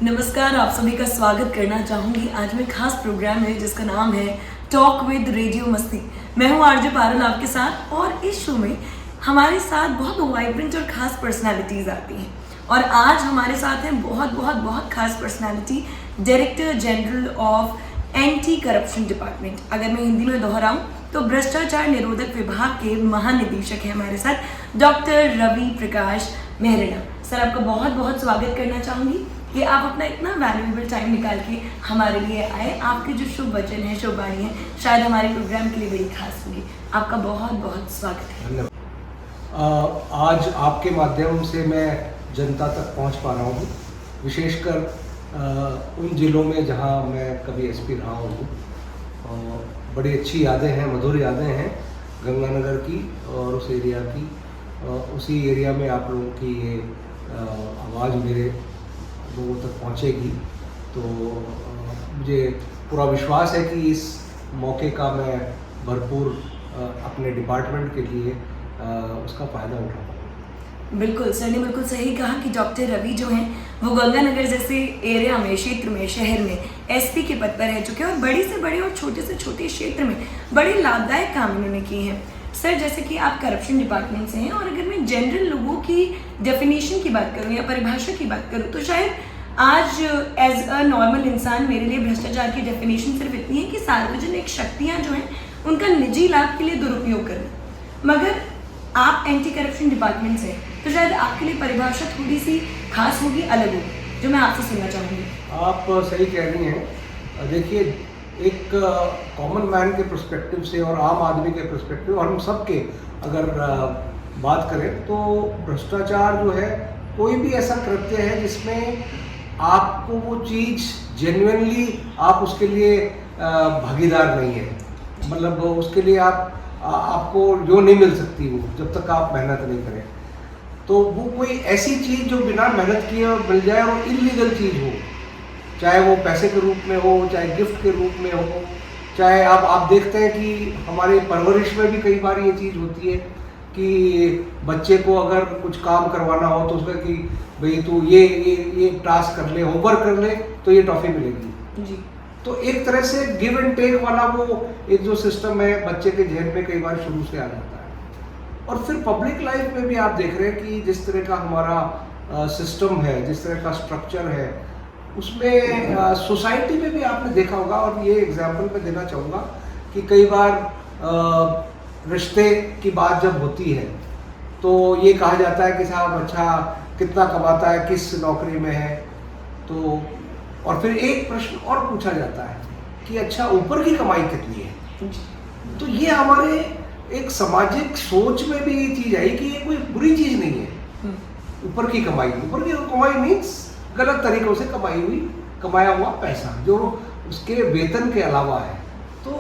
नमस्कार, आप सभी का स्वागत करना चाहूँगी। आज मैं खास प्रोग्राम है जिसका नाम है टॉक विद रेडियो मस्ती। मैं हूँ आरजे पारुल आपके साथ, और इस शो में हमारे साथ बहुत वाइब्रेंट और ख़ास पर्सनालिटीज़ आती हैं। और आज हमारे साथ हैं बहुत खास personality, director general of anti corruption department. अगर मैं हिंदी में दोहराऊँ तो भ्रष्टाचार निरोधक विभाग के महानिदेशक हैं हमारे साथ, डॉक्टर रवि प्रकाश मेहरड़ा। सर, आपका बहुत स्वागत करना चाहूँगी कि आप अपना इतना वैल्यूएबल टाइम निकाल के हमारे लिए आए। आपके जो शुभ वचन है, शुभ वाणी है, शायद हमारे प्रोग्राम के लिए बड़ी खास होगी। आपका बहुत स्वागत है। धन्यवाद। आज आपके माध्यम से मैं जनता तक पहुंच पा रहा हूँ, विशेषकर उन जिलों में जहां मैं कभी एसपी रहा हूँ। बड़ी अच्छी यादें हैं, मधुर यादें हैं गंगानगर की और उस एरिया की। उसी एरिया में आप लोगों की ये आवाज़ मेरे लोगों तक पहुंचेगी, तो मुझे पूरा विश्वास है कि इस मौके का मैं भरपूर अपने डिपार्टमेंट के लिए उसका फ़ायदा उठा पाऊँ। बिल्कुल, सर ने बिल्कुल सही कहा कि डॉक्टर रवि जो हैं वो गंगानगर जैसे एरिया में, क्षेत्र में, शहर में एसपी के पद पर रह चुके हैं, और बड़े से बड़े और छोटे से छोटे क्षेत्र में बड़े लाभदायक काम इन्होंने किए हैं। सर, जैसे कि आप करप्शन डिपार्टमेंट से हैं, और अगर मैं जनरल लोगों की डेफिनेशन की बात करूं या परिभाषा की बात करूं, तो शायद आज एज अ नॉर्मल इंसान मेरे लिए भ्रष्टाचार की डेफिनेशन सिर्फ इतनी है कि सार्वजनिक शक्तियां जो हैं उनका निजी लाभ के लिए दुरुपयोग करना। मगर आप एंटी करप्शन डिपार्टमेंट से, तो शायद आपके लिए परिभाषा थोड़ी सी खास होगी, अलग होगी, जो मैं आपसे सुनना चाहूँगी। आप सही कह रही हैं। देखिए, एक कॉमन मैन के पर्सपेक्टिव से और आम आदमी के पर्सपेक्टिव, और हम सब के अगर बात करें, तो भ्रष्टाचार जो है कोई भी ऐसा कृत्य है जिसमें आपको वो चीज़ जेन्युइनली आप उसके लिए भागीदार नहीं है। मतलब उसके लिए आपको जो नहीं मिल सकती वो, जब तक आप मेहनत नहीं करें। तो वो कोई ऐसी चीज़ जो बिना मेहनत किए मिल जाए और इल्लीगल चीज़ हो, चाहे वो पैसे के रूप में हो, चाहे गिफ्ट के रूप में हो, चाहे आप देखते हैं कि हमारे परवरिश में भी कई बार ये चीज़ होती है कि बच्चे को अगर कुछ काम करवाना हो तो उसका कि भाई तू ये टास्क कर ले, होमवर्क कर ले तो ये टॉफ़ी मिलेगी जी। तो एक तरह से गिव एंड टेक वाला वो एक जो सिस्टम है बच्चे के जहन में कई बार शुरू से आ जाता है। और फिर पब्लिक लाइफ में भी आप देख रहे हैं कि जिस तरह का हमारा सिस्टम है, जिस तरह का स्ट्रक्चर है, उसमें सोसाइटी में भी आपने देखा होगा। और ये एग्जाम्पल मैं देना चाहूँगा कि कई बार रिश्ते की बात जब होती है तो ये कहा जाता है कि साहब अच्छा कितना कमाता है, किस नौकरी में है, तो और फिर एक प्रश्न और पूछा जाता है कि अच्छा ऊपर की कमाई कितनी है। तो ये हमारे एक सामाजिक सोच में भी ये चीज़ आई कि ये कोई बुरी चीज़ नहीं है। ऊपर की कमाई मीन्स गलत तरीकों से कमाया हुआ पैसा जो उसके वेतन के अलावा है। तो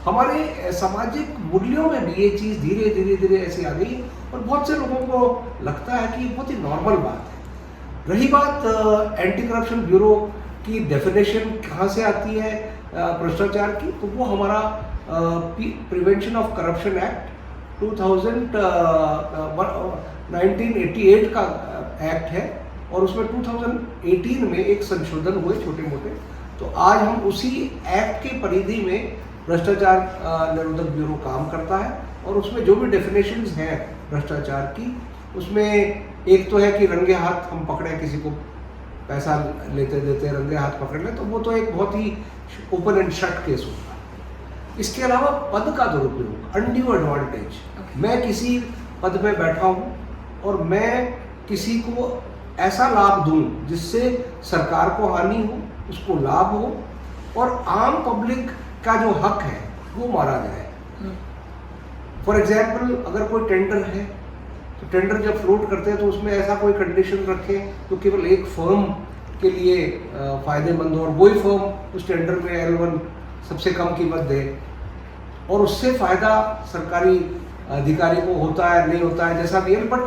हमारे सामाजिक मूल्यों में भी ये चीज़ धीरे धीरे ऐसी आ गई, और बहुत से लोगों को लगता है कि ये बहुत ही नॉर्मल बात है। रही बात एंटी करप्शन ब्यूरो की डेफिनेशन कहाँ से आती है भ्रष्टाचार की, तो वो हमारा प्रिवेंशन ऑफ करप्शन एक्ट 1988 का एक्ट है, और उसमें 2018 में एक संशोधन हुए छोटे मोटे। तो आज हम उसी एक्ट के परिधि में भ्रष्टाचार निरोधक ब्यूरो काम करता है, और उसमें जो भी डेफिनेशंस हैं भ्रष्टाचार की, उसमें एक तो है कि रंगे हाथ हम पकड़े, किसी को पैसा लेते देते रंगे हाथ पकड़ ले, तो वो तो एक बहुत ही ओपन एंड शट केस होता है। इसके अलावा पद का दुरुपयोग, अनड्यू एडवांटेज। मैं किसी पद पे बैठा हूँ और मैं किसी को ऐसा लाभ दूं जिससे सरकार को हानि हो, उसको लाभ हो, और आम पब्लिक का जो हक है वो मारा जाए। फॉर एग्जाम्पल, अगर कोई टेंडर है तो टेंडर जब फ्लोट करते हैं तो उसमें ऐसा कोई कंडीशन रखें तो केवल एक फर्म के लिए फ़ायदेमंद हो, और वही फर्म उस टेंडर में L1 सबसे कम कीमत दे, और उससे फ़ायदा सरकारी अधिकारी को होता है नहीं होता है जैसा भी है। बट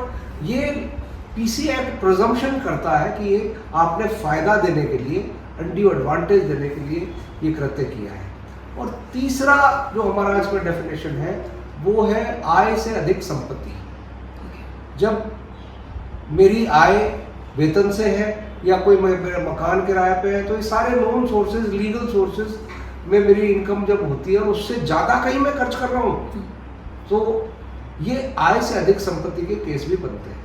ये पीसी एक्ट प्रिजम्पशन करता है कि ये आपने फ़ायदा देने के लिए, अनड्यू एडवांटेज देने के लिए ये कृत्य किया है। और तीसरा जो हमारा इसमें डेफिनेशन है वो है आय से अधिक संपत्ति। जब मेरी आय वेतन से है या कोई मेरा मकान किराए पे है, तो ये सारे नॉन सोर्सेज, लीगल सोर्सेज में मेरी इनकम जब होती है और उससे ज़्यादा कहीं मैं खर्च कर रहा हूँ, तो ये आय से अधिक संपत्ति के केस भी बनते हैं।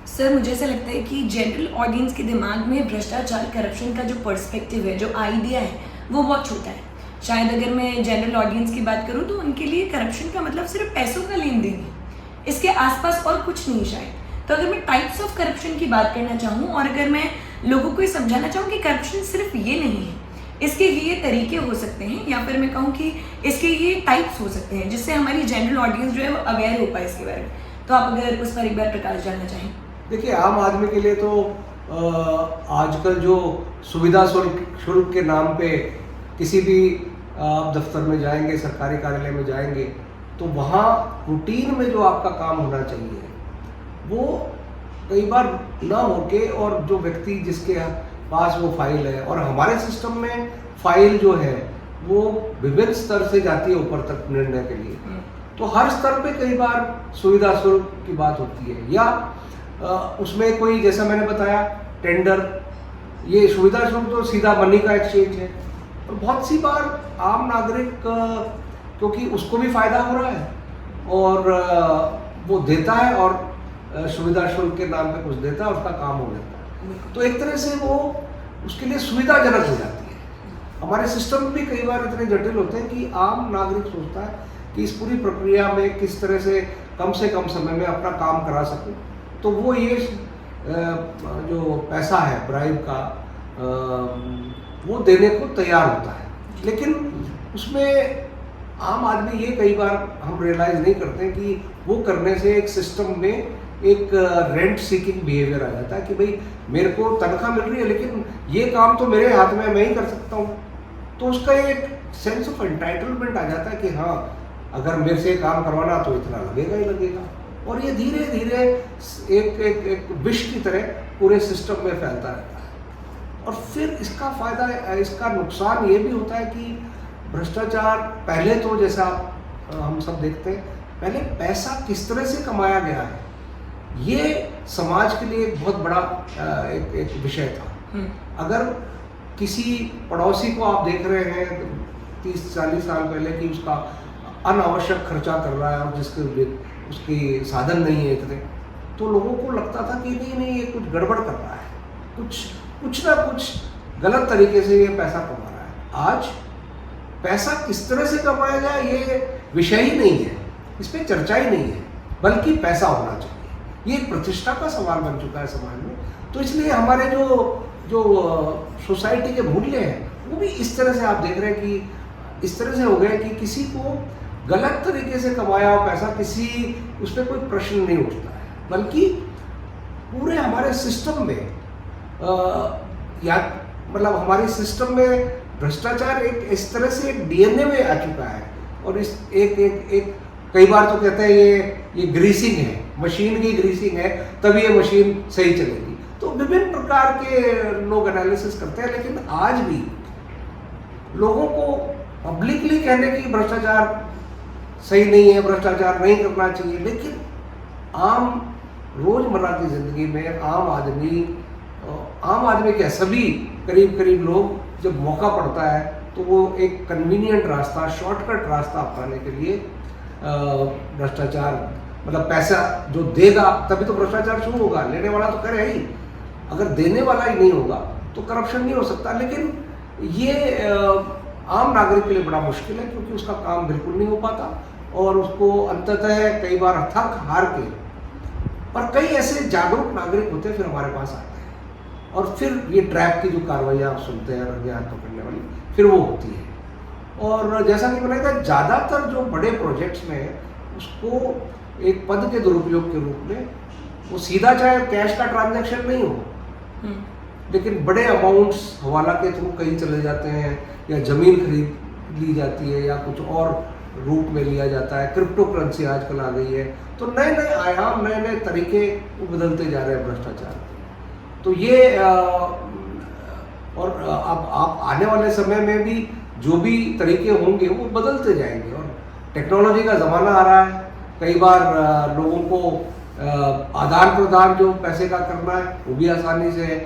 सर, मुझे ऐसा लगता है कि जनरल ऑडियंस के दिमाग में भ्रष्टाचार, करप्शन का जो पर्सपेक्टिव है, जो आइडिया है, वो बहुत छोटा है। शायद अगर मैं जनरल ऑडियंस की बात करूँ तो उनके लिए करप्शन का मतलब सिर्फ पैसों का लेन देन है, इसके आसपास और कुछ नहीं शायद। तो अगर मैं टाइप्स ऑफ करप्शन की बात करना चाहूँ और अगर मैं लोगों को ये समझाना चाहूँ कि करप्शन सिर्फ ये नहीं है, इसके ये तरीके हो सकते हैं, या फिर मैं कहूँ कि इसके ये टाइप्स हो सकते हैं, जिससे हमारी जनरल ऑडियंस जो है वो अवेयर हो पाए इसके बारे में। तो आप अगर उस पर एक बार प्रकाश डालना चाहें। देखिए, आम आदमी के लिए तो आजकल जो सुविधा शुल्क के नाम पे किसी भी आप दफ्तर में जाएंगे, सरकारी कार्यालय में जाएंगे, तो वहाँ रूटीन में जो आपका काम होना चाहिए वो कई बार ना होके, और जो व्यक्ति जिसके पास वो फाइल है, और हमारे सिस्टम में फाइल जो है वो विभिन्न स्तर से जाती है ऊपर तक निर्णय के लिए, तो हर स्तर पे कई बार सुविधा शुल्क की बात होती है, या उसमें कोई, जैसा मैंने बताया, टेंडर, ये सुविधा शुल्क तो सीधा मनी का एक्सचेंज है। और बहुत सी बार आम नागरिक, क्योंकि उसको भी फायदा हो रहा है और वो देता है और सुविधा शुल्क के नाम पे कुछ देता है, उसका काम हो जाता है, तो एक तरह से वो उसके लिए सुविधाजनक हो जाती है। हमारे सिस्टम भी कई बार इतने जटिल होते हैं कि आम नागरिक सोचता है कि इस पूरी प्रक्रिया में किस तरह से कम समय में अपना काम करा सकूं, तो वो ये जो पैसा है ब्राइब का, वो देने को तैयार होता है। लेकिन उसमें आम आदमी ये कई बार हम रियलाइज़ नहीं करते हैं कि वो करने से एक सिस्टम में एक रेंट सीकिंग बिहेवियर आ जाता है कि भाई मेरे को तनख्वाह मिल रही है लेकिन ये काम तो मेरे हाथ में, मैं ही कर सकता हूँ, तो उसका एक सेंस ऑफ एंटाइटलमेंट आ जाता है कि हाँ, अगर मेरे से काम करवाना तो इतना लगेगा ही लगेगा, और ये धीरे धीरे एक विष की तरह पूरे सिस्टम में फैलता रहता है। और फिर इसका फायदा, इसका नुकसान ये भी होता है कि भ्रष्टाचार, पहले तो जैसा हम सब देखते हैं, पहले पैसा किस तरह से कमाया गया है, ये समाज के लिए एक बहुत बड़ा एक विषय था। अगर किसी पड़ोसी को आप देख रहे हैं 30-40 साल पहले कि उसका अनावश्यक खर्चा कर रहा है और जिसके उसकी साधन नहीं है इतने, तो लोगों को लगता था कि नहीं ये कुछ गड़बड़ कर रहा है, कुछ ना कुछ गलत तरीके से ये पैसा कमा रहा है। आज पैसा किस तरह से कमाया जाए ये विषय ही नहीं है, इस पर चर्चा ही नहीं है, बल्कि पैसा होना चाहिए। ये एक प्रतिष्ठा का सवाल बन चुका है समाज में। तो इसलिए हमारे जो सोसाइटी के मूल्य हैं वो भी इस तरह से आप देख रहे हैं कि इस तरह से हो गए कि किसी को गलत तरीके से कमाया हुआ पैसा, उस पर कोई प्रश्न नहीं उठता है, बल्कि पूरे हमारे सिस्टम में मतलब हमारे सिस्टम में भ्रष्टाचार एक इस तरह से एक डीएनए में आ चुका है। और इस एक कई बार तो कहते हैं ये ग्रीसिंग है, मशीन की ग्रीसिंग है, तभी ये मशीन सही चलेगी। तो विभिन्न प्रकार के लोग एनालिसिस करते हैं, लेकिन आज भी लोगों को पब्लिकली कहने की भ्रष्टाचार सही नहीं है, भ्रष्टाचार नहीं करना चाहिए, लेकिन आम रोजमर्रा की जिंदगी में आम आदमी क्या, सभी करीब लोग जब मौका पड़ता है तो वो एक कन्वीनियंट रास्ता, शॉर्टकट रास्ता अपनाने के लिए भ्रष्टाचार, मतलब पैसा जो देगा तभी तो भ्रष्टाचार शुरू होगा, लेने वाला तो करे ही, अगर देने वाला ही नहीं होगा तो करप्शन नहीं हो सकता। लेकिन ये आम नागरिक के लिए बड़ा मुश्किल है, क्योंकि उसका काम बिल्कुल नहीं हो पाता और उसको अंततः कई बार थक हार के, पर कई ऐसे जागरूक नागरिक होते हैं फिर हमारे पास आते हैं, और फिर ये ट्रैप की जो कार्रवाइयाँ आप सुनते हैं रंगे हाथ पकड़ने वाली, फिर वो होती है। और जैसा कि मैंने कहा, ज़्यादातर जो बड़े प्रोजेक्ट्स में उसको एक पद के दुरुपयोग के रूप में, वो सीधा चाहे कैश का ट्रांजैक्शन नहीं हो, लेकिन बड़े अमाउंट्स हवाला के थ्रू कहीं चले जाते हैं, या ज़मीन खरीद ली जाती है, या कुछ और रूप में लिया जाता है। क्रिप्टो करेंसी आजकल आ गई है, तो नए नए आयाम, नए नए तरीके बदलते जा रहे हैं भ्रष्टाचार। तो ये और अब आप आने वाले समय में भी जो भी तरीके होंगे वो बदलते जाएंगे, और टेक्नोलॉजी का ज़माना आ रहा है। कई बार लोगों को आदान प्रदान जो पैसे का करना है वो भी आसानी से है।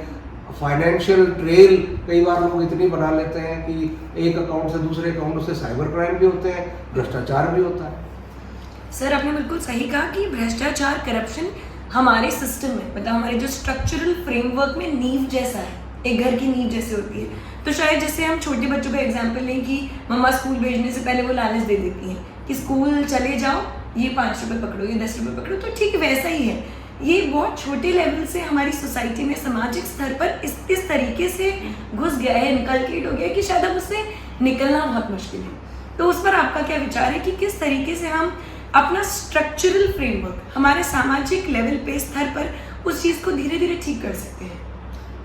फाइनेंशियल ट्रेल कई बार लोग इतनी बना लेते हैं कि एक अकाउंट से दूसरे अकाउंट से साइबर क्राइम भी होते हैं, भ्रष्टाचार भी होता है। सर आपने बिल्कुल सही कहा कि भ्रष्टाचार करप्शन हमारे सिस्टम में मतलब हमारे जो स्ट्रक्चरल फ्रेमवर्क में नींव जैसा है, एक घर की नींव जैसे होती है। तो शायद जैसे हम छोटे बच्चों का एग्जाम्पल लें कि मम्मा स्कूल भेजने से पहले वो लालच दे देती हैं कि स्कूल चले जाओ, ये 5 रुपये पकड़ो, ये 10 रुपये पकड़ो, तो ठीक वैसा ही है। ये बहुत छोटे लेवल से हमारी सोसाइटी में सामाजिक स्तर पर इस तरीके से घुस गया है, इनकलकेट हो गया है कि शायद अब उससे निकलना बहुत मुश्किल है। तो उस पर आपका क्या विचार है कि किस तरीके से हम अपना स्ट्रक्चरल फ्रेमवर्क हमारे सामाजिक लेवल पे स्तर पर उस चीज़ को धीरे धीरे ठीक कर सकते हैं?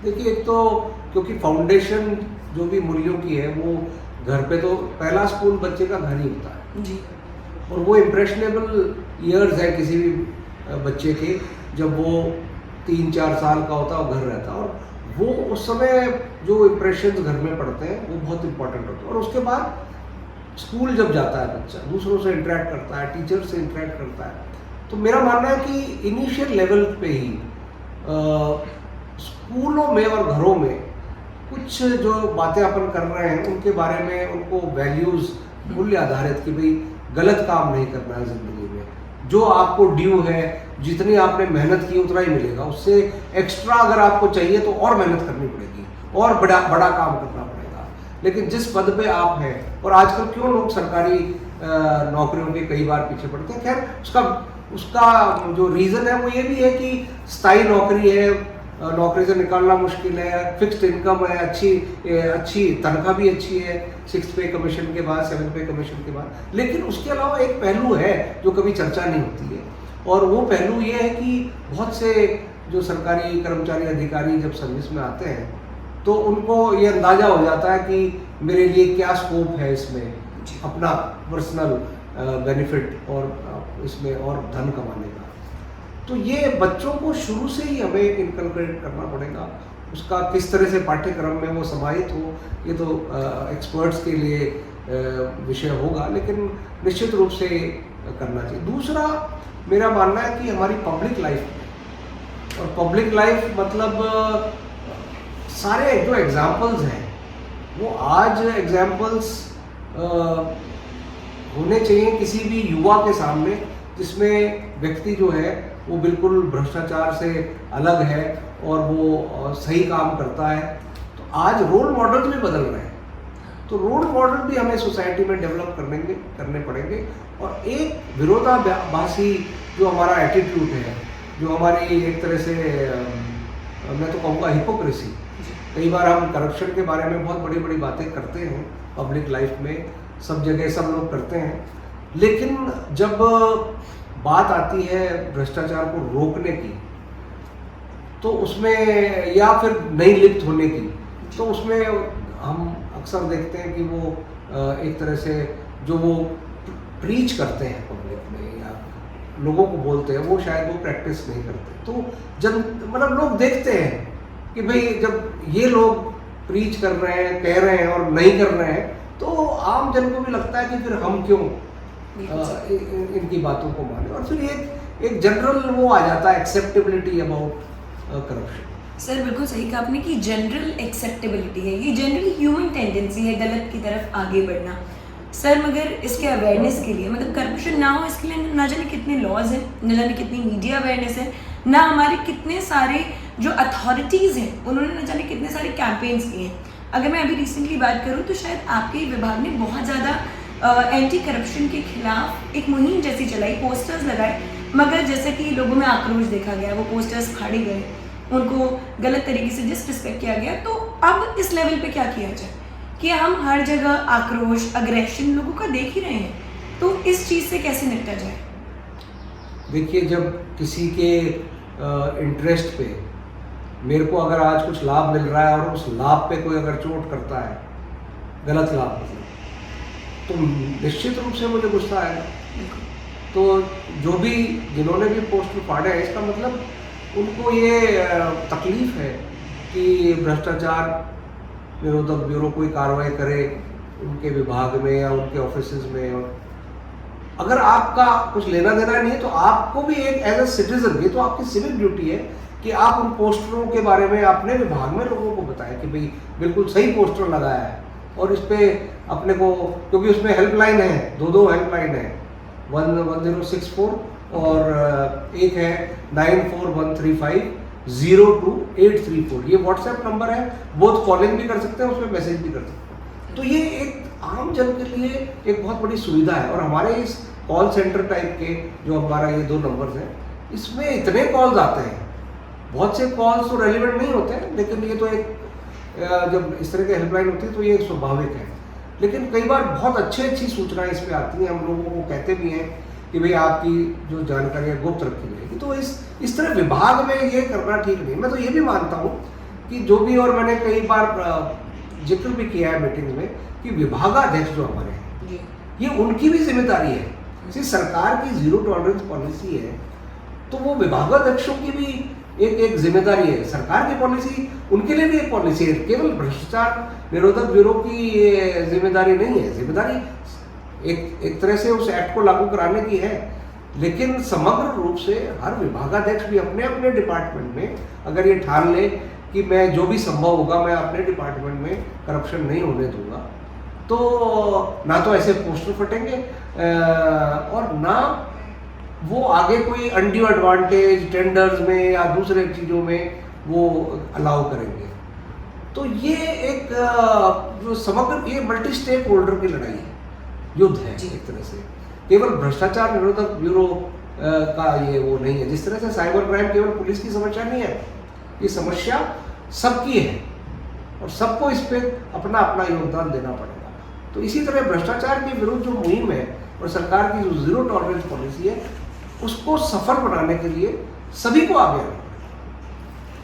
देखिए, एक तो क्योंकि फाउंडेशन जो भी मूल्यों की है वो घर पे, तो पहला स्कूल बच्चे का घर ही होता है जी। और वो इम्प्रेशनेबल ईयर्स है किसी भी बच्चे के, जब वो 3-4 साल का होता है और घर रहता है, और वो उस समय जो इम्प्रेशन घर में पड़ते हैं वो बहुत इंपॉर्टेंट होते हैं। और उसके बाद स्कूल जब जाता है बच्चा, दूसरों से इंटरेक्ट करता है, टीचर से इंटरेक्ट करता है, तो मेरा मानना है कि इनिशियल लेवल पे ही स्कूलों में और घरों में कुछ जो बातें अपन कर रहे हैं उनके बारे में उनको वैल्यूज़, मूल्य आधारित कि भाई गलत काम नहीं करना है ज़िंदगी में, जो आपको ड्यू है, जितनी आपने मेहनत की उतना ही मिलेगा, उससे एक्स्ट्रा अगर आपको चाहिए तो और मेहनत करनी पड़ेगी और बड़ा काम करना पड़ेगा। लेकिन जिस पद पे आप हैं, और आजकल क्यों लोग सरकारी नौकरियों के कई बार पीछे पड़ते हैं, खैर उसका जो रीज़न है वो ये भी है कि स्थायी नौकरी है, नौकरी से निकालना मुश्किल है, फिक्स्ड इनकम है, अच्छी तनख्वाह भी अच्छी है 6th पे कमीशन के बाद, 7th पे कमीशन के बाद। लेकिन उसके अलावा एक पहलू है जो कभी चर्चा नहीं होती है, और वो पहलू ये है कि बहुत से जो सरकारी कर्मचारी अधिकारी जब सर्विस में आते हैं तो उनको ये अंदाज़ा हो जाता है कि मेरे लिए क्या स्कोप है इसमें अपना पर्सनल बेनिफिट और इसमें और धन कमाने का। तो ये बच्चों को शुरू से ही हमें इनकलकेट करना पड़ेगा। उसका किस तरह से पाठ्यक्रम में वो समाहित हो, ये तो एक्सपर्ट्स के लिए विषय होगा, लेकिन निश्चित रूप से करना चाहिए। दूसरा मेरा मानना है कि हमारी पब्लिक लाइफ, और पब्लिक लाइफ मतलब सारे जो एग्जाम्पल्स हैं वो आज एग्जाम्पल्स होने चाहिए किसी भी युवा के सामने जिसमें व्यक्ति जो है वो बिल्कुल भ्रष्टाचार से अलग है और वो सही काम करता है। तो आज रोल मॉडल भी बदल रहे हैं, तो रोल मॉडल भी हमें सोसाइटी में डेवलप करने पड़ेंगे। और एक विरोधाभासी जो हमारा एटीट्यूड है, जो हमारी एक तरह से मैं तो कहूँगा हिपोक्रेसी, कई बार हम करप्शन के बारे में बहुत बड़ी बड़ी बातें करते हैं पब्लिक लाइफ में, सब जगह सब लोग करते हैं, लेकिन जब बात आती है भ्रष्टाचार को रोकने की तो उसमें, या फिर नहीं लिप्त होने की, तो उसमें हम अक्सर देखते हैं कि वो एक तरह से जो वो प्रीच करते हैं पब्लिक में या लोगों को बोलते हैं, वो शायद वो प्रैक्टिस नहीं करते। तो मतलब लोग देखते हैं कि भाई जब ये लोग प्रीच कर रहे हैं, कह रहे हैं और नहीं कर रहे हैं, तो आम जन को भी लगता है कि फिर हम क्यों इनकी बातों को माने, और फिर एक जनरल वो आ जाता है एक्सेप्टेबिलिटी अबाउट करप्शन। सर बिल्कुल सही कहा आपने कि जनरल एक्सेप्टेबिलिटी है, ये जनरल ह्यूमन टेंडेंसी है गलत की तरफ आगे बढ़ना। सर मगर इसके अवेयरनेस के लिए, मतलब करप्शन ना हो इसके लिए ना जाने कितने लॉज हैं, न जाने कितनी मीडिया अवेयरनेस है, ना हमारे कितने सारे जो अथॉरिटीज़ हैं उन्होंने न जाने कितने सारे कैंपेन्स किए हैं। अगर मैं अभी रिसेंटली बात करूँ तो शायद आपके विभाग ने बहुत ज़्यादा एंटी करप्शन के खिलाफ एक मुहिम जैसी चलाई, पोस्टर्स लगाए, मगर जैसे कि लोगों में आक्रोश देखा गया, वो पोस्टर्स फाड़े गए, उनको गलत तरीके से डिसरिस्पेक्ट किया गया। तो अब इस लेवल पे क्या किया जाए कि हम हर जगह आक्रोश, अग्रेशन लोगों का देख ही रहे हैं, तो इस चीज़ से कैसे निपटा जाए? देखिए, जब किसी के इंटरेस्ट पे मेरे को अगर आज कुछ लाभ मिल रहा है और उस लाभ पे कोई अगर चोट करता है, गलत लाभ मतलब, तो निश्चित रूप से मुझे गुस्सा आएगा। तो जो भी जिन्होंने भी पोस्टर फाड़े हैं, इसका मतलब उनको ये तकलीफ है कि भ्रष्टाचार निरोधक ब्यूरो कोई कार्रवाई करे उनके विभाग में या उनके ऑफिसेज में। और अगर आपका कुछ लेना देना नहीं है तो आपको भी एक एज ए सिटीजन, ये तो आपकी सिविक ड्यूटी है कि आप उन पोस्टरों के बारे में अपने विभाग में लोगों को बताएं कि भाई बिल्कुल सही पोस्टर लगाया है, और इस पे अपने को, क्योंकि उसमें हेल्पलाइन है, दो हेल्पलाइन है, 1064 और एक है 9413502834। ये व्हाट्सएप नंबर है, बहुत कॉलिंग भी कर सकते हैं, उसमें मैसेज भी कर सकते हैं। तो ये एक आम जन के लिए एक बहुत बड़ी सुविधा है। और हमारे इस कॉल सेंटर टाइप के जो हमारा ये 2 नंबर्स हैं, इसमें इतने कॉल्स आते हैं, बहुत से कॉल्स तो रेलिवेंट नहीं होते हैं, लेकिन ये तो एक जब इस तरह की हेल्पलाइन होती है तो ये स्वाभाविक है। लेकिन कई बार बहुत अच्छी सूचनाएं इस पर आती हैं, हम लोगों को कहते भी हैं कि भाई आपकी जो जानकारी है गुप्त रखी जाएगी। तो इस तरह विभाग में ये करना ठीक नहीं। मैं तो ये भी मानता हूँ कि जो भी, और मैंने कई बार जिक्र भी किया है मीटिंग में, कि विभागाध्यक्ष जो हमारे हैं, ये उनकी भी जिम्मेदारी है। जैसे सरकार की 0 टॉलरेंस पॉलिसी है, तो वो विभागाध्यक्षों की भी एक जिम्मेदारी है। सरकार की पॉलिसी, उनके लिए भी एक पॉलिसी है, केवल भ्रष्टाचार निरोधक ब्यूरो की ये जिम्मेदारी नहीं है। जिम्मेदारी एक तरह से उस एक्ट को लागू कराने की है, लेकिन समग्र रूप से हर विभागाध्यक्ष भी अपने अपने डिपार्टमेंट में अगर ये ठान ले कि मैं जो भी संभव होगा मैं अपने डिपार्टमेंट में करप्शन नहीं होने दूंगा, तो ना तो ऐसे पोस्टर फटेंगे और ना वो आगे कोई अनड्यू एडवांटेज टेंडर्स में या दूसरे चीज़ों में वो अलाउ करेंगे। तो ये एक जो समग्र, ये मल्टी स्टेक होल्डर की लड़ाई है, युद्ध है एक तरह से। केवल भ्रष्टाचार निरोधक ब्यूरो का ये वो नहीं है। जिस तरह से साइबर क्राइम केवल पुलिस की समस्या नहीं है, ये समस्या सबकी है और सबको इस पे अपना अपना योगदान देना पड़ेगा। तो इसी तरह भ्रष्टाचार के विरुद्ध जो मुहिम है और सरकार की जो 0 टॉलरेंस पॉलिसी है, उसको सफल बनाने के लिए सभी को आगे आना।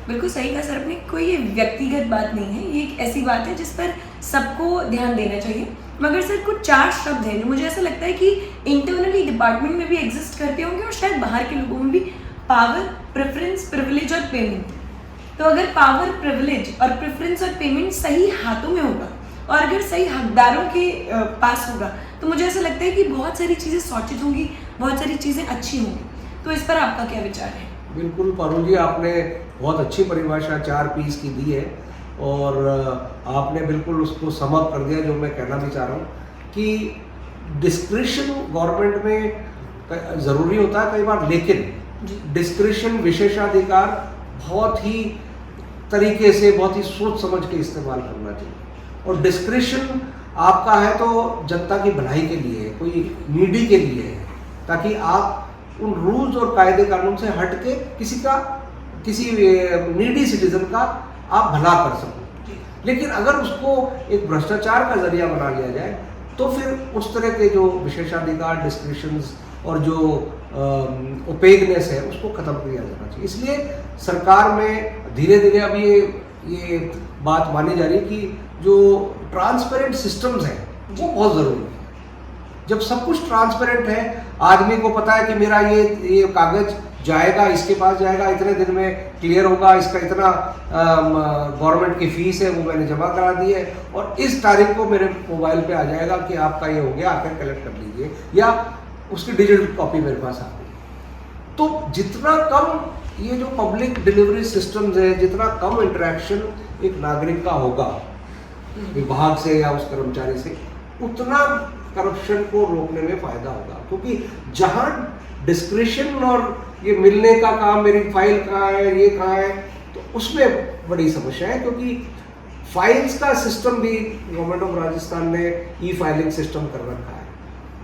बिल्कुल सही कहा सर आपने, कोई ये व्यक्तिगत बात नहीं है, ये एक ऐसी बात है जिस पर सबको ध्यान देना चाहिए। मगर सर कुछ 4 शब्द हैं जो मुझे ऐसा लगता है कि इंटरनली डिपार्टमेंट में भी एग्जिस्ट करते होंगे और शायद बाहर के लोगों में भी, पावर, प्रेफरेंस, प्रिविलेज और पेमेंट। तो अगर पावर, प्रिविलेज और प्रेफरेंस और पेमेंट सही हाथों में होगा और अगर सही हकदारों के पास होगा, तो मुझे ऐसा लगता है कि बहुत सारी चीज़ें सॉर्टेड होंगी, बहुत सारी चीज़ें अच्छी होंगी। तो इस पर आपका क्या विचार है? बिल्कुल पारुल जी, आपने बहुत अच्छी परिभाषा 4 P's की दी है और आपने बिल्कुल उसको सम अप कर दिया जो मैं कहना भी चाह रहा हूँ कि डिस्क्रिशन गवर्नमेंट में ज़रूरी होता है कई बार, लेकिन डिस्क्रिशन, विशेषाधिकार बहुत ही तरीके से, बहुत ही सोच समझ के इस्तेमाल करना चाहिए। और डिस्क्रिशन आपका है तो जनता की भलाई के लिए है, कोई नीडी के लिए है, ताकि आप उन रूल्स और कायदे कानून से हट के किसी नीडी सिटीजन का आप भला कर सको। लेकिन अगर उसको एक भ्रष्टाचार का जरिया बना लिया जाए तो फिर उस तरह के जो विशेषाधिकार, डिस्क्रिशंस और जो ओपेकनेस है उसको खत्म किया जाना चाहिए। इसलिए सरकार में धीरे धीरे अब ये बात मानी जा रही है कि जो ट्रांसपेरेंट सिस्टम्स हैं वो बहुत ज़रूरी है। जब सब कुछ ट्रांसपेरेंट है, आदमी को पता है कि मेरा ये कागज जाएगा, इसके पास जाएगा, इतने दिन में क्लियर होगा, इसका इतना गवर्नमेंट की फीस है वो मैंने जमा करा दी है और इस तारीख को मेरे मोबाइल पे आ जाएगा कि आपका ये हो गया, आकर कलेक्ट कर लीजिए, या उसकी डिजिटल कॉपी मेरे पास आ गई। तो जितना कम ये जो पब्लिक डिलीवरी सिस्टम्स है, जितना कम इंटरेक्शन एक नागरिक का होगा विभाग से या उस कर्मचारी से, उतना करप्शन को रोकने में फायदा होगा। क्योंकि जहां डिस्क्रिशन और ये मिलने का काम, मेरी फाइल कहाँ है, ये कहाँ है, तो उसमें बड़ी समस्या है। क्योंकि फाइल्स का सिस्टम भी गवर्नमेंट ऑफ राजस्थान ने ई-फाइलिंग सिस्टम कर रखा है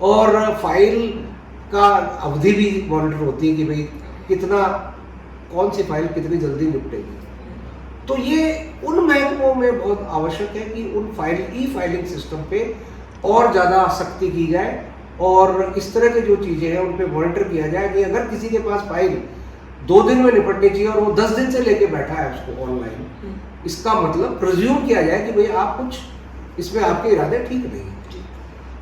और फाइल का अवधि भी मॉनिटर होती है कि भाई कितना, कौन सी फाइल कितनी जल्दी निपटेगी। तो ये उन महकमों में बहुत आवश्यक है कि उन ई-फाइलिंग सिस्टम पे और ज़्यादा सख्ती की जाए और इस तरह की जो चीज़ें हैं उन पे मॉनिटर किया जाए कि अगर किसी के पास फाइल 2 दिन में निपटनी चाहिए और वो 10 दिन से लेके बैठा है उसको ऑनलाइन, इसका मतलब प्रिज्यूम किया जाए कि भाई आप कुछ इसमें आपके इरादे ठीक नहीं है।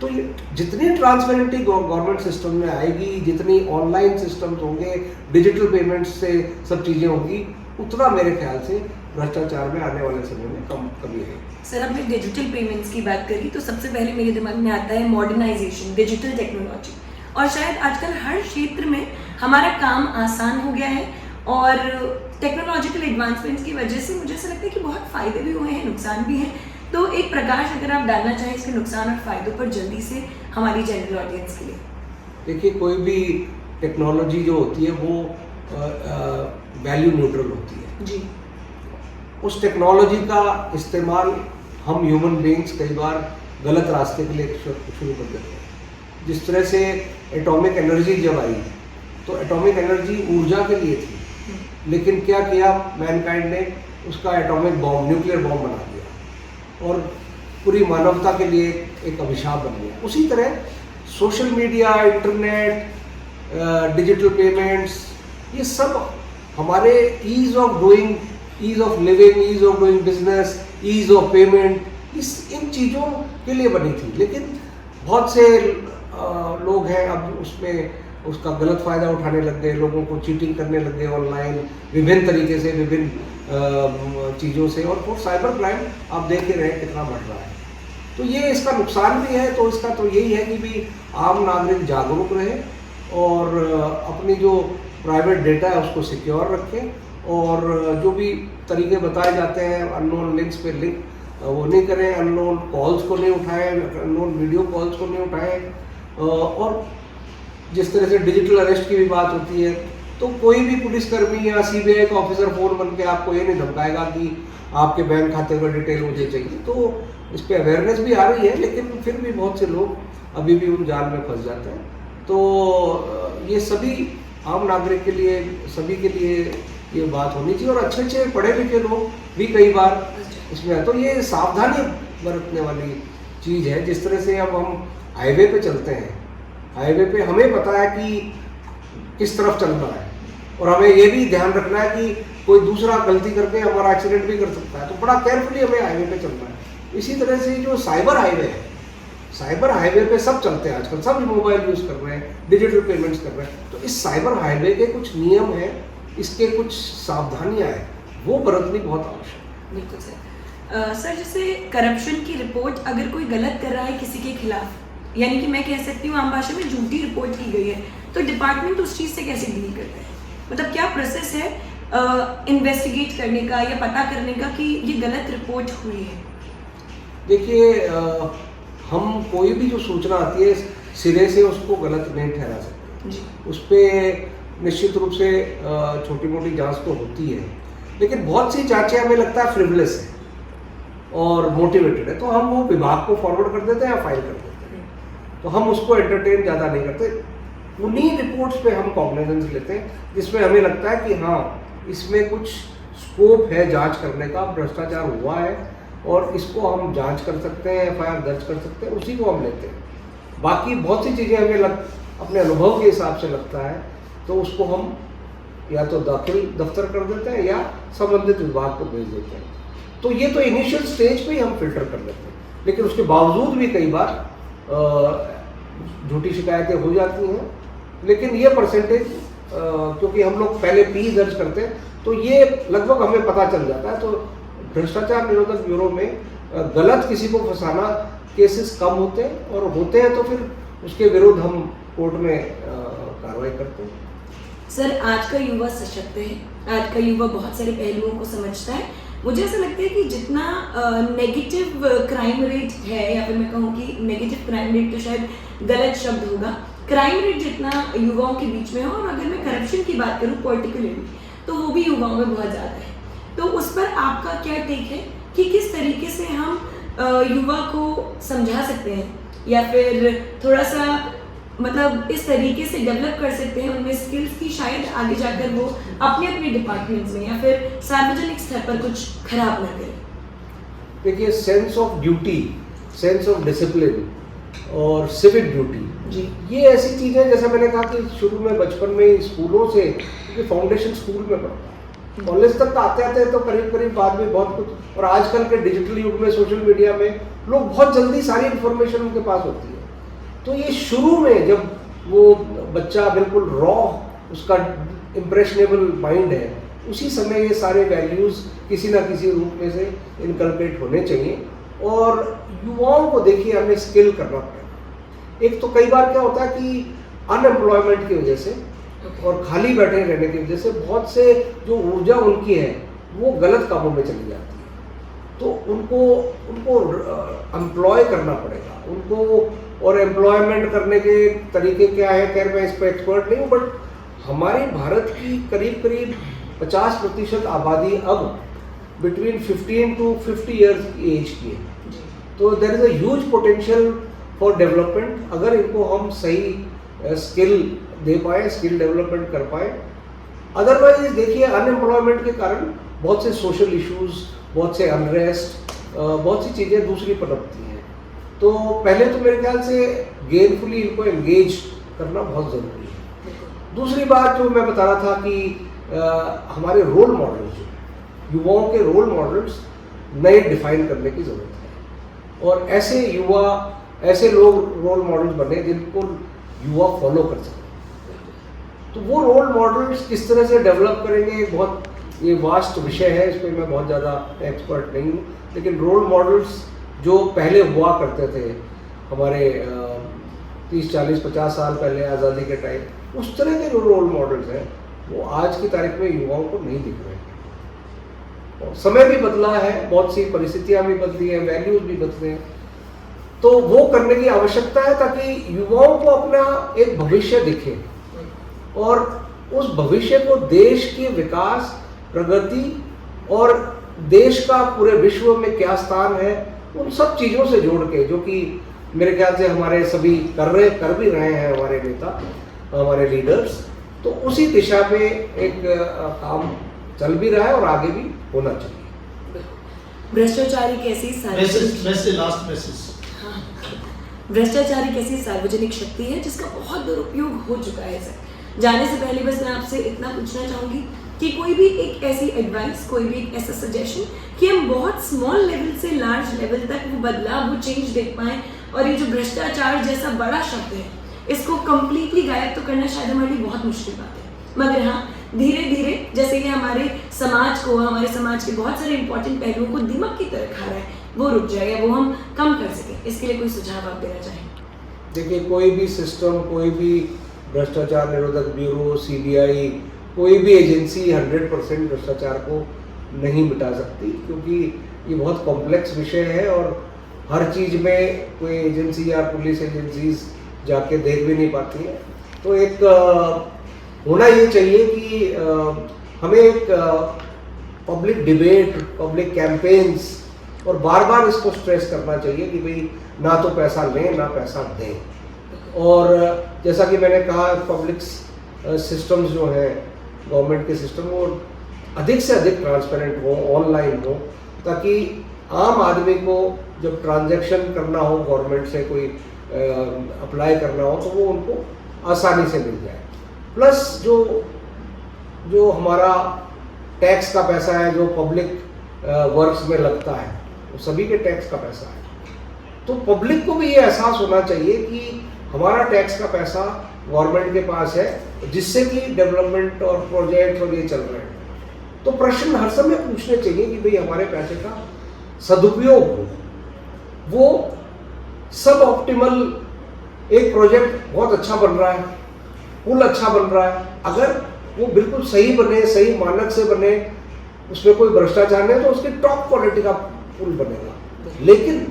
तो ये जितनी ट्रांसपेरेंटी गवर्नमेंट सिस्टम में आएगी, जितनी ऑनलाइन सिस्टम्स होंगे, डिजिटल पेमेंट्स से सब चीज़ें होंगी, उतना मेरे ख्याल से भ्रष्टाचार में आने वाले समय में कमी है। सर आपने डिजिटल पेमेंट्स की बात करी तो सबसे पहले मेरे दिमाग में आता है मॉडर्नाइजेशन, डिजिटल टेक्नोलॉजी। और शायद आजकल हर क्षेत्र में हमारा काम आसान हो गया है और टेक्नोलॉजिकल एडवांसमेंट्स की वजह से मुझे ऐसा लगता है कि बहुत फ़ायदे भी हुए हैं, नुकसान भी हैं। तो एक प्रकाश अगर आप डालना चाहें इसके नुकसान और फ़ायदों पर जल्दी से हमारी जनरल ऑडियंस के लिए। देखिए, कोई भी टेक्नोलॉजी जो होती है वो वैल्यू न्यूट्रल होती है जी। उस टेक्नोलॉजी का इस्तेमाल हम ह्यूमन बीइंग्स कई बार गलत रास्ते के लिए शुरू कर देते हैं। जिस तरह से एटॉमिक एनर्जी जब आई तो एटॉमिक एनर्जी ऊर्जा के लिए थी, लेकिन क्या किया मैनकाइंड ने, उसका एटॉमिक बॉम्ब, न्यूक्लियर बॉम्ब बना दिया और पूरी मानवता के लिए एक अभिशाप बन गया। उसी तरह social media, internet, digital payments, ये सब हमारे ease of doing, ease of living, ease of doing business, ease of payment, इन चीज़ों के लिए बनी थी। लेकिन बहुत से लोग हैं अब उसमें उसका गलत फ़ायदा उठाने लग गए, लोगों को चीटिंग करने लग गए ऑनलाइन विभिन्न तरीके से, विभिन्न चीज़ों से, और वो साइबर क्राइम आप देख ही रहे हैं कितना बढ़ रहा है। तो ये इसका नुकसान भी है। तो इसका तो यही है कि भी आम नागरिक जागरूक रहे और अपनी जो प्राइवेट डेटा है उसको सिक्योर रखें, और जो भी तरीके बताए जाते हैं अननोन लिंक्स पे लिंक वो नहीं करें, अननोन कॉल्स को नहीं उठाएं, अननोन वीडियो कॉल्स को नहीं उठाएं। और जिस तरह से डिजिटल अरेस्ट की भी बात होती है, तो कोई भी पुलिसकर्मी या सीबीआई का ऑफिसर फ़ोन बन के आपको ये नहीं धमकाएगा कि आपके बैंक खाते का डिटेल मुझे चाहिए। तो इस पर अवेयरनेस भी आ रही है, लेकिन फिर भी बहुत से लोग अभी भी उन जाल में फंस जाते हैं। तो ये सभी आम नागरिक के लिए, सभी के लिए ये बात होनी चाहिए, और अच्छे अच्छे पढ़े लिखे लोग भी कई बार इसमें है। तो ये सावधानी बरतने वाली चीज़ है। जिस तरह से अब हम हाईवे पे चलते हैं, हाईवे पे हमें पता है कि किस तरफ चलना है, और हमें ये भी ध्यान रखना है कि कोई दूसरा गलती करके हमारा एक्सीडेंट भी कर सकता है। तो बड़ा केयरफुली हमें हाईवे पे चलना है। इसी तरह से जो साइबर हाईवे है, साइबर हाईवे पे सब चलते हैं आजकल, सब मोबाइल यूज़ कर रहे हैं, डिजिटल पेमेंट्स कर रहे हैं। तो इस साइबर हाईवे के कुछ नियम हैं, इसके कुछ सावधानियाँ हैं, वो बरतनी बहुत आवश्यक है। बिल्कुल सर। सर, जैसे करप्शन की रिपोर्ट अगर कोई गलत कर रहा है किसी के खिलाफ, यानी कि मैं कह सकती हूँ आम भाषा में झूठी रिपोर्ट की गई है, तो डिपार्टमेंट उस चीज़ से कैसे डील करता है? मतलब क्या प्रोसेस है इन्वेस्टिगेट करने का या पता करने का कि ये गलत रिपोर्ट हुई है? देखिए, हम कोई भी जो सूचना आती है सिरे से उसको गलत नहीं ठहरा सकते जी। उस पर निश्चित रूप से छोटी मोटी जांच तो होती है, लेकिन बहुत सी जांचें हमें लगता है फ्रिवलेस है और मोटिवेटेड है, तो हम वो विभाग को फॉरवर्ड कर देते हैं या फाइल कर देते हैं। तो हम उसको एंटरटेन ज़्यादा नहीं करते। उन्हीं रिपोर्ट्स पे हम कॉग्निजेंस लेते हैं जिसमें हमें लगता है कि हाँ, इसमें कुछ स्कोप है जांच करने का, भ्रष्टाचार हुआ है और इसको हम जांच कर सकते हैं, एफआईआर दर्ज कर सकते हैं, उसी को हम लेते हैं। बाकी बहुत सी चीज़ें हमें अपने अनुभव के हिसाब से लगता है तो उसको हम या तो दाखिल दफ्तर कर देते हैं या संबंधित विभाग को भेज देते हैं। तो ये तो इनिशियल स्टेज पे ही हम फिल्टर कर लेते हैं, लेकिन उसके बावजूद भी कई बार झूठी शिकायतें हो जाती हैं। लेकिन ये परसेंटेज क्योंकि हम लोग पहले पी दर्ज करते हैं तो ये लगभग हमें पता चल जाता है। तो भ्रष्टाचार निरोधक ब्यूरो में गलत किसी को फंसाना केसेस कम होते हैं, और होते हैं तो फिर उसके विरुद्ध हम कोर्ट में कार्रवाई करते हैं। सर, आज का युवा सशक्त है, आज का युवा बहुत सारे पहलुओं को समझता है। मुझे ऐसा लगता है कि जितना नेगेटिव क्राइम रेट है, या फिर मैं कहूँ कि नेगेटिव क्राइम रेट तो शायद गलत शब्द होगा, क्राइम रेट जितना युवाओं के बीच में हो, और अगर मैं करप्शन की बात करूँ पर्टिकुलरली, तो वो भी युवाओं में बहुत ज़्यादा है। तो उस पर आपका क्या टेक है कि किस तरीके से हम युवा को समझा सकते हैं, या फिर थोड़ा सा मतलब इस तरीके से डेवलप कर सकते हैं उनमें स्किल्स की, शायद आगे जाकर वो अपने अपने डिपार्टमेंट्स में या फिर सार्वजनिक स्तर पर कुछ खराब ना करें? देखिए, sense of duty, sense of discipline और सिविक ड्यूटी जी, ये ऐसी चीज़ें, जैसा मैंने कहा कि शुरू में बचपन में ही स्कूलों से, क्योंकि फाउंडेशन स्कूल में पढ़ता है, कॉलेज तक आते आते तो करीब करीब बाद में बहुत कुछ, और आजकल के डिजिटल युग में सोशल मीडिया में लोग बहुत जल्दी सारी इन्फॉर्मेशन उनके पास होती है। तो ये शुरू में जब वो बच्चा बिल्कुल रॉ, उसका इम्प्रेशनेबल माइंड है, उसी समय ये सारे वैल्यूज़ किसी ना किसी रूप में से इनकलकेट होने चाहिए। और युवाओं को देखिए हमें स्किल करना पड़ेगा। एक तो कई बार क्या होता है कि अनएम्प्लॉयमेंट की वजह से और खाली बैठे रहने की वजह से बहुत से जो ऊर्जा उनकी है वो गलत कामों में चली जाती है। तो उनको एम्प्लॉय करना पड़ेगा उनको। और एम्प्लॉयमेंट करने के तरीके क्या है, खैर मैं इस पर एक्सपर्ट नहीं हूँ, बट हमारे भारत की करीब करीब 50% आबादी अब बिटवीन 15 to 50 ईयर्स की एज की है। तो there is a huge potential for development अगर इनको हम सही स्किल दे पाए, स्किल डेवलपमेंट कर पाए। अदरवाइज देखिए अनएम्प्लॉयमेंट के कारण बहुत से सोशल इश्यूज, बहुत से अनरेस्ट, बहुत सी चीज़ें दूसरी पनपती हैं। तो पहले तो मेरे ख्याल से गेमफुली इनको एंगेज करना बहुत ज़रूरी है। दूसरी बात जो मैं बता रहा था कि हमारे रोल मॉडल्स जो युवाओं के रोल मॉडल्स नए डिफाइन करने की ज़रूरत है और ऐसे युवा, ऐसे लोग रोल मॉडल्स बने जिनको युवा फॉलो कर सकें। तो वो रोल मॉडल्स किस तरह से डेवलप करेंगे, बहुत ये वास्ट विषय है, इस पर मैं बहुत ज़्यादा एक्सपर्ट नहीं हूँ। लेकिन रोल मॉडल्स जो पहले हुआ करते थे हमारे 30, 40, 50 साल पहले आज़ादी के टाइम, उस तरह के जो रोल मॉडल्स हैं वो आज की तारीख में युवाओं को नहीं दिख रहे हैं। और समय भी बदला है, बहुत सी परिस्थितियाँ भी बदली हैं, वैल्यूज भी बदले हैं। तो वो करने की आवश्यकता है ताकि युवाओं को अपना एक भविष्य दिखे और उस भविष्य को देश के विकास, प्रगति और देश का पूरे विश्व में क्या स्थान है उन सब चीज़ों से जोड़ के, जो कि मेरे ख्याल से हमारे सभी कर भी रहे हैं हमारे नेता, हमारे लीडर्स, तो उसी दिशा में एक काम चल भी रहा है और आगे भी होना चाहिए। भ्रष्टाचार एक ऐसी भ्रष्टाचार एक ऐसी सार्वजनिक शक्ति है जिसका बहुत दुरुपयोग हो चुका है सर। जाने से पहले बस मैं आपसे इतना पूछना चाहूँगी कि कोई भी एक ऐसी एडवाइस, कोई भी एक ऐसा सजेशन कि हम बहुत स्मॉल लेवल से लार्ज लेवल तक वो बदलाव, वो चेंज देख पाएँ और ये जो भ्रष्टाचार जैसा बड़ा शब्द है इसको कम्प्लीटली गायब तो करना शायद हमारे लिए बहुत मुश्किल बात है, मगर हाँ धीरे धीरे जैसे ये हमारे समाज को, हमारे समाज के बहुत सारे इंपॉर्टेंट पहलुओं को दीमक की तरह खा रहा है, वो रुक जाए या वो हम कम कर सकें, इसके लिए कोई सुझाव आप देना चाहें? देखिए कोई भी सिस्टम, कोई भी भ्रष्टाचार निरोधक ब्यूरो, CBI, कोई भी एजेंसी 100% भ्रष्टाचार को नहीं मिटा सकती, क्योंकि ये बहुत कॉम्प्लेक्स विषय है और हर चीज़ में कोई एजेंसी या पुलिस एजेंसीज जाके देख भी नहीं पाती है। तो एक होना ये चाहिए कि हमें एक पब्लिक डिबेट, पब्लिक कैंपेन्स और बार बार इसको स्ट्रेस करना चाहिए कि भाई ना तो पैसा लें ना पैसा दें। और जैसा कि मैंने कहा पब्लिक सिस्टम्स जो हैं, गवर्नमेंट के सिस्टम, वो अधिक से अधिक ट्रांसपेरेंट हो, ऑनलाइन हो, ताकि आम आदमी को जब ट्रांजैक्शन करना हो, गवर्नमेंट से कोई अप्लाई करना हो, तो वो उनको आसानी से मिल जाए। प्लस जो हमारा टैक्स का पैसा है, जो पब्लिक वर्क्स में लगता है, वो सभी के टैक्स का पैसा है। तो पब्लिक को भी ये एहसास होना चाहिए कि हमारा टैक्स का पैसा गवर्नमेंट के पास है, जिससे कि डेवलपमेंट और प्रोजेक्ट और ये चल रहे हैं। तो प्रश्न हर समय पूछने चाहिए कि भाई हमारे पैसे का सदुपयोग हो। वो सब ऑप्टिमल, एक प्रोजेक्ट बहुत अच्छा बन रहा है, पुल अच्छा बन रहा है, अगर वो बिल्कुल सही बने, सही मानक से बने, उसमें कोई भ्रष्टाचार नहीं, तो उसकी टॉप क्वालिटी का पुल बनेगा। लेकिन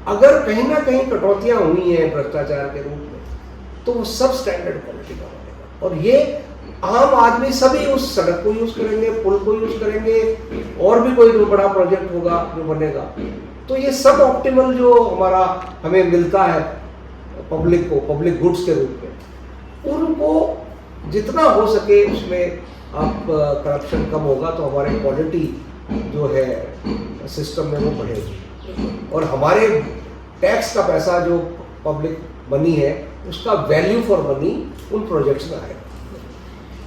अगर कहीं ना कहीं कटौतियाँ हुई हैं भ्रष्टाचार के रूप में, तो वो सब स्टैंडर्ड क्वालिटी का बनेगा। और ये आम आदमी सभी उस सड़क को यूज़ करेंगे, पुल को यूज़ करेंगे, और भी कोई बड़ा प्रोजेक्ट होगा जो बनेगा, तो ये सब ऑप्टिमल जो हमारा हमें मिलता है पब्लिक को, पब्लिक गुड्स के रूप में, उनको जितना हो सके उसमें आप करप्शन कम होगा, तो हमारी क्वालिटी जो है सिस्टम में वो बढ़ेगी और हमारे टैक्स का पैसा जो पब्लिक मनी है उसका वैल्यू फॉर मनी उन प्रोजेक्ट्स में आएगा।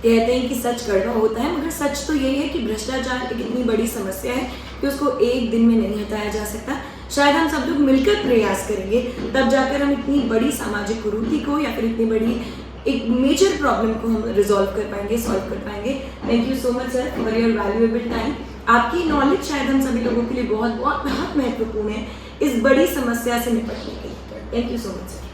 कहते हैं कि सच कड़वा होता है, मगर सच तो यही है कि भ्रष्टाचार एक इतनी बड़ी समस्या है कि उसको एक दिन में नहीं हटाया जा सकता। शायद हम सब लोग मिलकर प्रयास करेंगे, तब जाकर हम इतनी बड़ी सामाजिक कुरीति को या फिर इतनी बड़ी एक मेजर प्रॉब्लम को हम रिजॉल्व कर पाएंगे, सॉल्व कर पाएंगे। Thank you so much sir for your valuable time. आपकी नॉलेज शायद हम सभी लोगों के लिए बहुत बहुत बहुत महत्वपूर्ण है इस बड़ी समस्या से निपटने के लिए। Thank you so much sir.